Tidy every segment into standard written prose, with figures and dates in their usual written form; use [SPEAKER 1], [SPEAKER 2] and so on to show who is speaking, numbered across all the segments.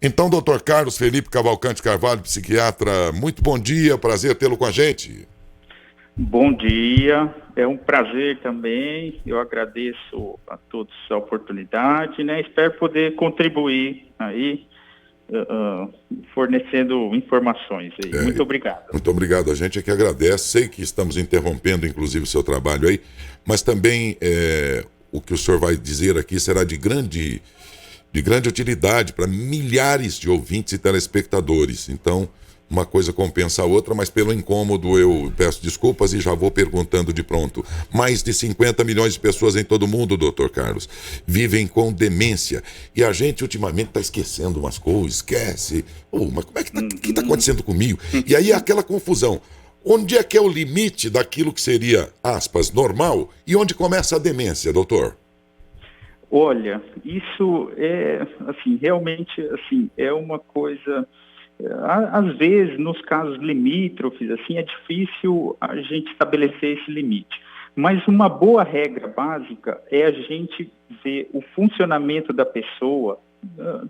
[SPEAKER 1] Então, doutor Carlos Felipe Cavalcante Carvalho, psiquiatra, muito bom dia, prazer tê-lo com a gente.
[SPEAKER 2] Bom dia, é um prazer também, eu agradeço a todos a oportunidade, né? Espero poder contribuir aí, fornecendo informações aí. Muito obrigado.
[SPEAKER 1] Muito obrigado, a gente é que agradece, sei que estamos interrompendo inclusive o seu trabalho aí, mas também o que o senhor vai dizer aqui será de grande utilidade para milhares de ouvintes e telespectadores, então uma coisa compensa a outra, mas pelo incômodo eu peço desculpas e já vou perguntando de pronto. Mais de 50 milhões de pessoas em todo o mundo, doutor Carlos, vivem com demência. E a gente ultimamente está esquecendo umas coisas, esquece. Mas como é que tá acontecendo comigo? E aí é aquela confusão. Onde é que é o limite daquilo que seria, aspas, normal e onde começa a demência, doutor?
[SPEAKER 2] Olha, isso é, assim, realmente, assim, é uma coisa... Às vezes, nos casos limítrofes, assim, é difícil a gente estabelecer esse limite. Mas uma boa regra básica é a gente ver o funcionamento da pessoa,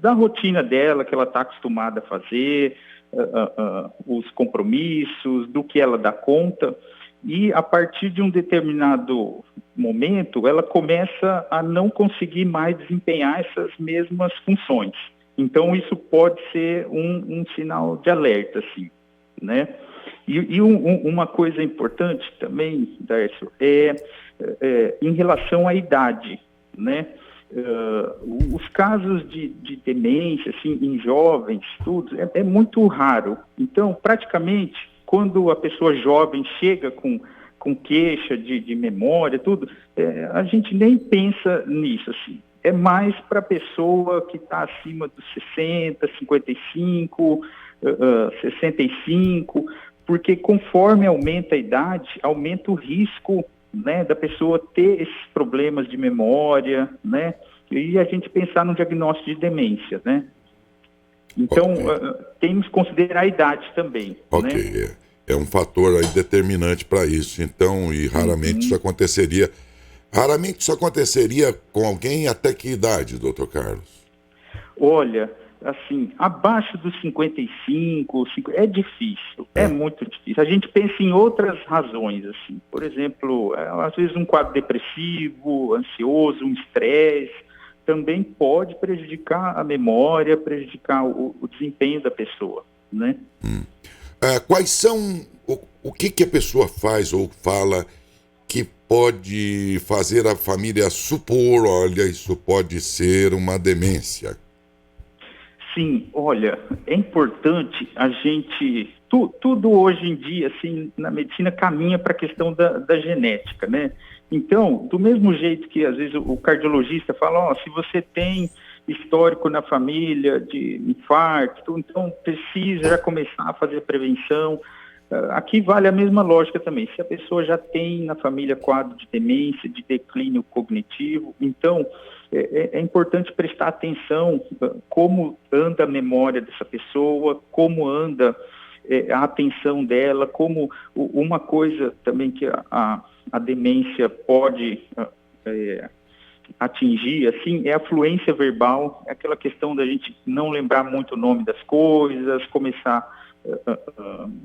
[SPEAKER 2] da rotina dela, que ela está acostumada a fazer, os compromissos, do que ela dá conta, e a partir de um determinado momento, ela começa a não conseguir mais desempenhar essas mesmas funções. Então, isso pode ser um sinal de alerta, assim, né? E uma coisa importante também, Darcio, em relação à idade, né? Os casos de demência, assim, em jovens, tudo, é muito raro. Então, praticamente, quando a pessoa jovem chega com queixa de memória, tudo, a gente nem pensa nisso, assim. É mais para a pessoa que está acima dos 60, 55, 65, porque conforme aumenta a idade, aumenta o risco, né, da pessoa ter esses problemas de memória, né, e a gente pensar no diagnóstico de demência, né. Então, temos que considerar a idade também.
[SPEAKER 1] Ok,
[SPEAKER 2] né?
[SPEAKER 1] é um fator aí determinante para isso, então, e raramente isso aconteceria. Raramente isso aconteceria com alguém até que idade, doutor Carlos?
[SPEAKER 2] Olha, assim, abaixo dos 55, é difícil, é muito difícil. A gente pensa em outras razões, assim, por exemplo, às vezes um quadro depressivo, ansioso, um estresse, também pode prejudicar a memória, prejudicar o desempenho da pessoa, né?
[SPEAKER 1] Quais são, o que a pessoa faz ou fala que pode fazer a família supor, olha, isso pode ser uma demência?
[SPEAKER 2] Sim, olha, é importante a gente... Tudo hoje em dia, assim, na medicina caminha para a questão da genética, né? Então, do mesmo jeito que às vezes o cardiologista fala, se você tem histórico na família de infarto, então precisa já começar a fazer prevenção. Aqui vale a mesma lógica também. Se a pessoa já tem na família quadro de demência, de declínio cognitivo, então é importante prestar atenção como anda a memória dessa pessoa, como anda a atenção dela, como uma coisa também que a demência pode atingir, assim, é a fluência verbal, é aquela questão da gente não lembrar muito o nome das coisas, começar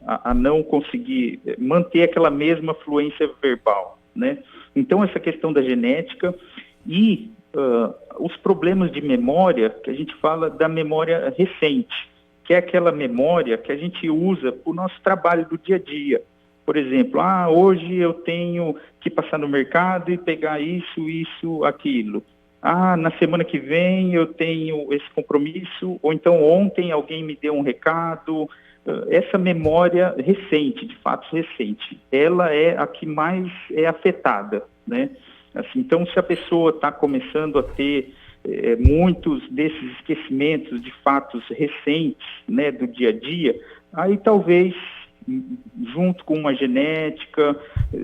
[SPEAKER 2] a não conseguir manter aquela mesma fluência verbal, né? Então, essa questão da genética e os problemas de memória, que a gente fala da memória recente, que é aquela memória que a gente usa para o nosso trabalho do dia a dia. Por exemplo, hoje eu tenho que passar no mercado e pegar isso, aquilo. Na semana que vem eu tenho esse compromisso, ou então ontem alguém me deu um recado. Essa memória recente, de fato recente, ela é a que mais é afetada, né? Assim, então, se a pessoa está começando a ter muitos desses esquecimentos de fatos recentes, né, do dia a dia, aí talvez, junto com uma genética,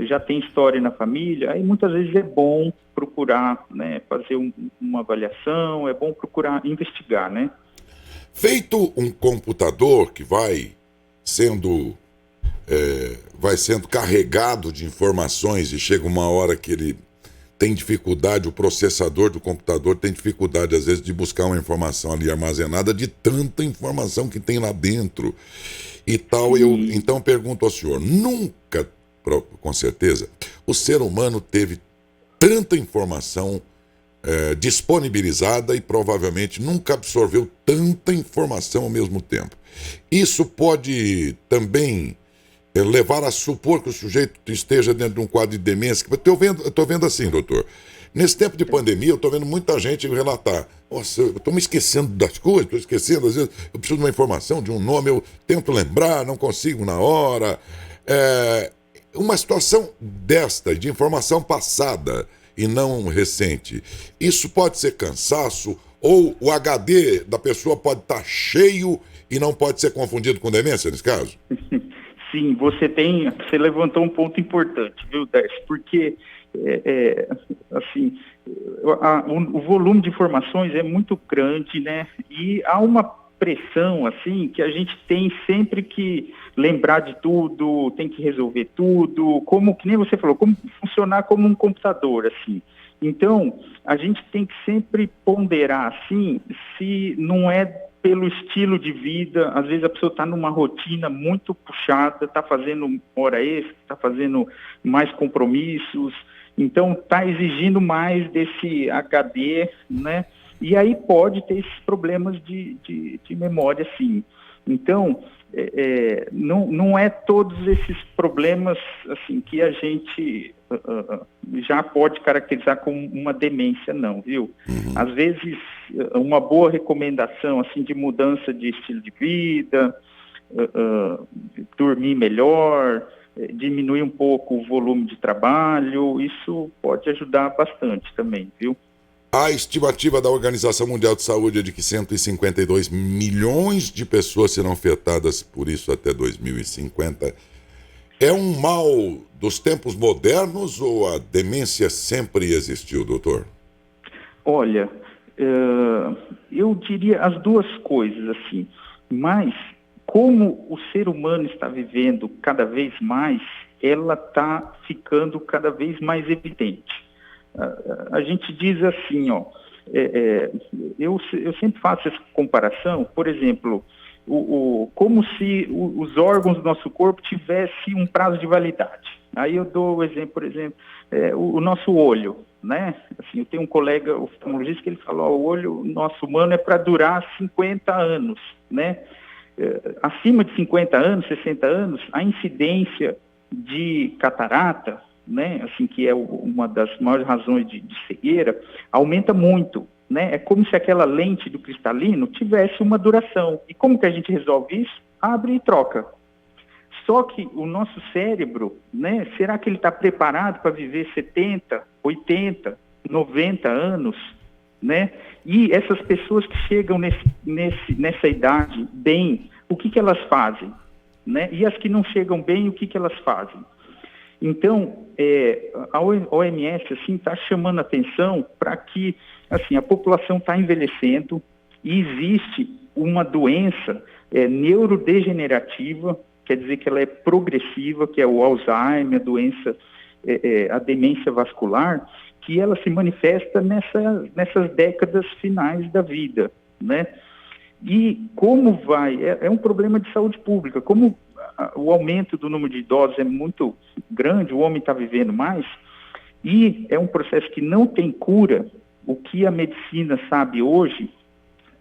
[SPEAKER 2] já tem história na família, aí muitas vezes é bom procurar, né, fazer uma avaliação, é bom procurar investigar, né?
[SPEAKER 1] Feito um computador que vai sendo carregado de informações e chega uma hora que ele tem dificuldade, o processador do computador tem dificuldade, às vezes, de buscar uma informação ali armazenada de tanta informação que tem lá dentro e tal. Então, pergunto ao senhor, nunca, com certeza, o ser humano teve tanta informação disponibilizada e provavelmente nunca absorveu tanta informação ao mesmo tempo. Isso pode também levar a supor que o sujeito esteja dentro de um quadro de demência. Eu estou vendo assim, doutor. Nesse tempo de pandemia, eu estou vendo muita gente relatar: nossa, eu estou me esquecendo das coisas, estou esquecendo, às vezes eu preciso de uma informação, de um nome, eu tento lembrar, não consigo na hora. Uma situação desta, de informação passada e não recente, isso pode ser cansaço, ou o HD da pessoa pode estar cheio e não pode ser confundido com demência nesse caso?
[SPEAKER 2] Sim, você levantou um ponto importante, viu, Décio? Porque, assim, o volume de informações é muito grande, né? E há uma pressão, assim, que a gente tem sempre que lembrar de tudo, tem que resolver tudo, como, que nem você falou, como funcionar como um computador, assim. Então, a gente tem que sempre ponderar, assim, se não é pelo estilo de vida. Às vezes a pessoa está numa rotina muito puxada, está fazendo hora extra, está fazendo mais compromissos, então está exigindo mais desse HD, né? E aí pode ter esses problemas de memória, sim. Então, não é todos esses problemas assim que a gente já pode caracterizar como uma demência, não, viu? Às vezes, uma boa recomendação assim de mudança de estilo de vida, dormir melhor, diminuir um pouco o volume de trabalho, isso pode ajudar bastante também, viu?
[SPEAKER 1] A estimativa da Organização Mundial de Saúde é de que 152 milhões de pessoas serão afetadas por isso até 2050. É um mal dos tempos modernos ou a demência sempre existiu, doutor?
[SPEAKER 2] Olha, eu diria as duas coisas, assim, mas como o ser humano está vivendo cada vez mais, ela está ficando cada vez mais evidente. A gente diz assim, ó, eu sempre faço essa comparação, por exemplo, como se os órgãos do nosso corpo tivessem um prazo de validade. Aí eu dou o exemplo, por exemplo, o nosso olho, né? Assim, eu tenho um colega oftalmologista que ele falou, o olho nosso humano é para durar 50 anos, né? Acima de 50 anos, 60 anos, a incidência de catarata, né, assim, que é uma das maiores razões de cegueira, aumenta muito, né? É como se aquela lente do cristalino tivesse uma duração. E como que a gente resolve isso? Abre e troca. Só que o nosso cérebro, né, será que ele está preparado para viver 70, 80, 90 anos, né? E essas pessoas que chegam nessa idade bem, o que elas fazem, né? E as que não chegam bem, o que elas fazem? Então, a OMS assim está chamando atenção para que assim a população está envelhecendo e existe uma doença neurodegenerativa, quer dizer que ela é progressiva, que é o Alzheimer, a demência vascular, que ela se manifesta nessas décadas finais da vida, né? E como é um problema de saúde pública, como o aumento do número de idosos é muito grande, o homem está vivendo mais, e é um processo que não tem cura. O que a medicina sabe hoje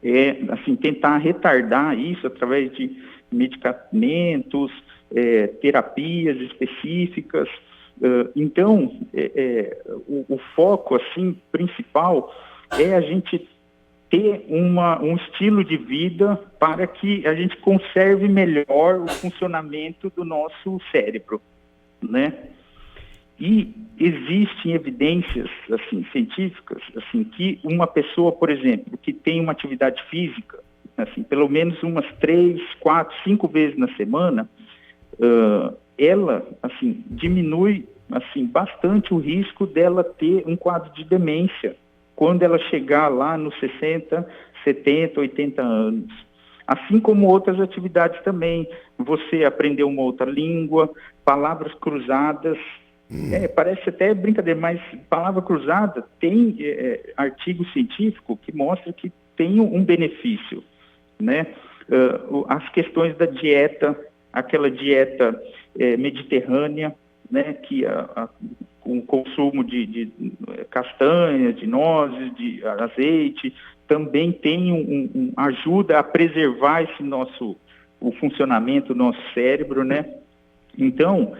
[SPEAKER 2] é assim, tentar retardar isso através de medicamentos, terapias específicas. Então, o foco assim, principal é a gente ter um estilo de vida para que a gente conserve melhor o funcionamento do nosso cérebro, né? E existem evidências assim, científicas assim, que uma pessoa, por exemplo, que tem uma atividade física, assim, pelo menos umas 3, 4, 5 vezes na semana, ela assim, diminui assim, bastante o risco dela ter um quadro de demência quando ela chegar lá nos 60, 70, 80 anos. Assim como outras atividades também. Você aprender uma outra língua, palavras cruzadas, Parece até brincadeira, mas palavra cruzada tem artigo científico que mostra que tem um benefício, né? As questões da dieta, aquela dieta mediterrânea, né? Que com o consumo de castanhas, de nozes, de azeite, também tem ajuda a preservar o funcionamento do nosso cérebro, né? Então,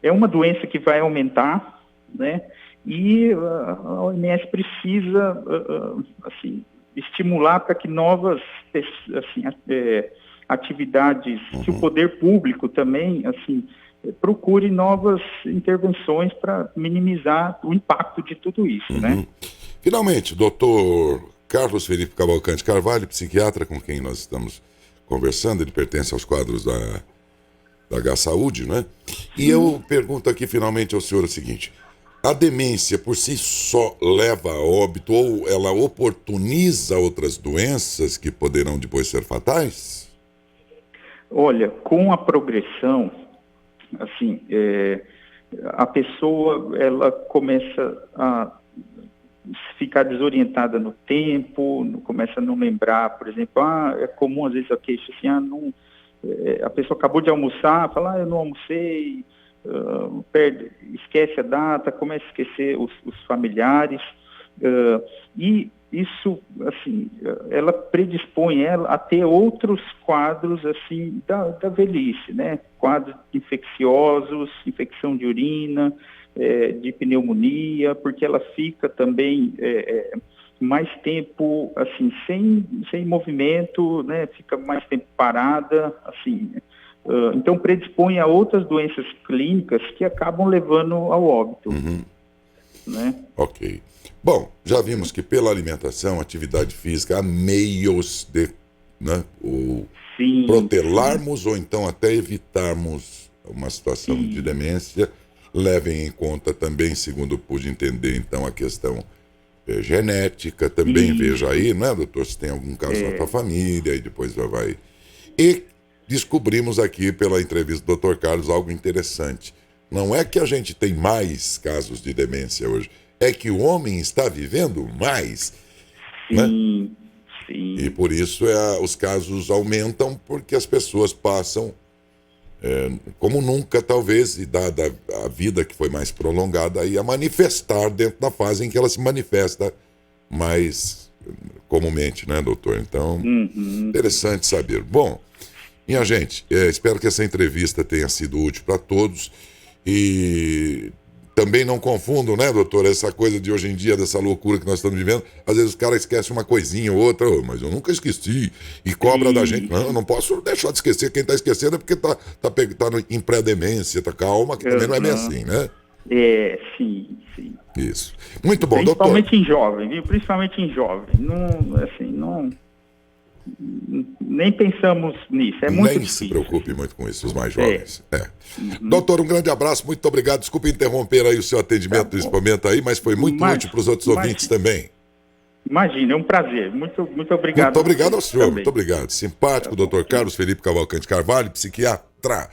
[SPEAKER 2] é uma doença que vai aumentar, né? E a OMS precisa, assim, estimular para que novas, assim, atividades, que o poder público também, assim, procure novas intervenções para minimizar o impacto de tudo isso, né?
[SPEAKER 1] Finalmente, doutor Carlos Felipe Cavalcante Carvalho, psiquiatra com quem nós estamos conversando, ele pertence aos quadros da H-Saúde, né? E eu pergunto aqui finalmente ao senhor o seguinte: a demência por si só leva a óbito ou ela oportuniza outras doenças que poderão depois ser fatais?
[SPEAKER 2] Olha, com a progressão, assim, a pessoa, ela começa a ficar desorientada no tempo, começa a não lembrar, por exemplo, é comum às vezes a queixa assim, a pessoa acabou de almoçar, fala, eu não almocei, esquece a data, começa a esquecer os familiares, e isso, assim, ela predispõe ela a ter outros quadros, assim, da velhice, né? Quadros infecciosos, infecção de urina, de pneumonia, porque ela fica também mais tempo, assim, sem movimento, né? Fica mais tempo parada, assim. Então, predispõe a outras doenças clínicas que acabam levando ao óbito. Né?
[SPEAKER 1] Ok. Bom, já vimos que pela alimentação, atividade física, há meios de protelarmos ou então até evitarmos uma situação de demência. Levem em conta também, segundo eu pude entender, então, a questão genética. Também veja aí, não é, doutor, se tem algum caso na tua família, e depois já vai... E descobrimos aqui, pela entrevista do Dr. Carlos, algo interessante. Não é que a gente tem mais casos de demência hoje, é que o homem está vivendo mais.
[SPEAKER 2] Sim,
[SPEAKER 1] né?
[SPEAKER 2] Sim.
[SPEAKER 1] E por isso os casos aumentam, porque as pessoas passam, como nunca talvez, e dada a vida que foi mais prolongada, aí a manifestar dentro da fase em que ela se manifesta mais comumente, né, doutor? Então, interessante saber. Bom, minha gente, espero que essa entrevista tenha sido útil para todos. E também não confundam, né, doutor, essa coisa de hoje em dia, dessa loucura que nós estamos vivendo. Às vezes os caras esquecem uma coisinha ou outra, mas eu nunca esqueci, e cobra da gente. Não, eu não posso deixar de esquecer. Quem está esquecendo é porque tá em pré-demência, tá calma, que também não é bem assim, né?
[SPEAKER 2] Sim.
[SPEAKER 1] Isso. Muito bom, doutor.
[SPEAKER 2] Principalmente em jovem, viu? Principalmente em jovem. Não... Nem pensamos nisso, muito
[SPEAKER 1] Nem
[SPEAKER 2] difícil.
[SPEAKER 1] se preocupe muito com isso, os mais jovens. Doutor, um grande abraço, muito obrigado. Desculpe interromper aí o seu atendimento nesse momento aí, mas foi muito útil para os outros ouvintes também.
[SPEAKER 2] Imagina, é um prazer. Muito obrigado.
[SPEAKER 1] Muito obrigado ao senhor, muito obrigado. Simpático, doutor Carlos Felipe Cavalcante Carvalho, psiquiatra.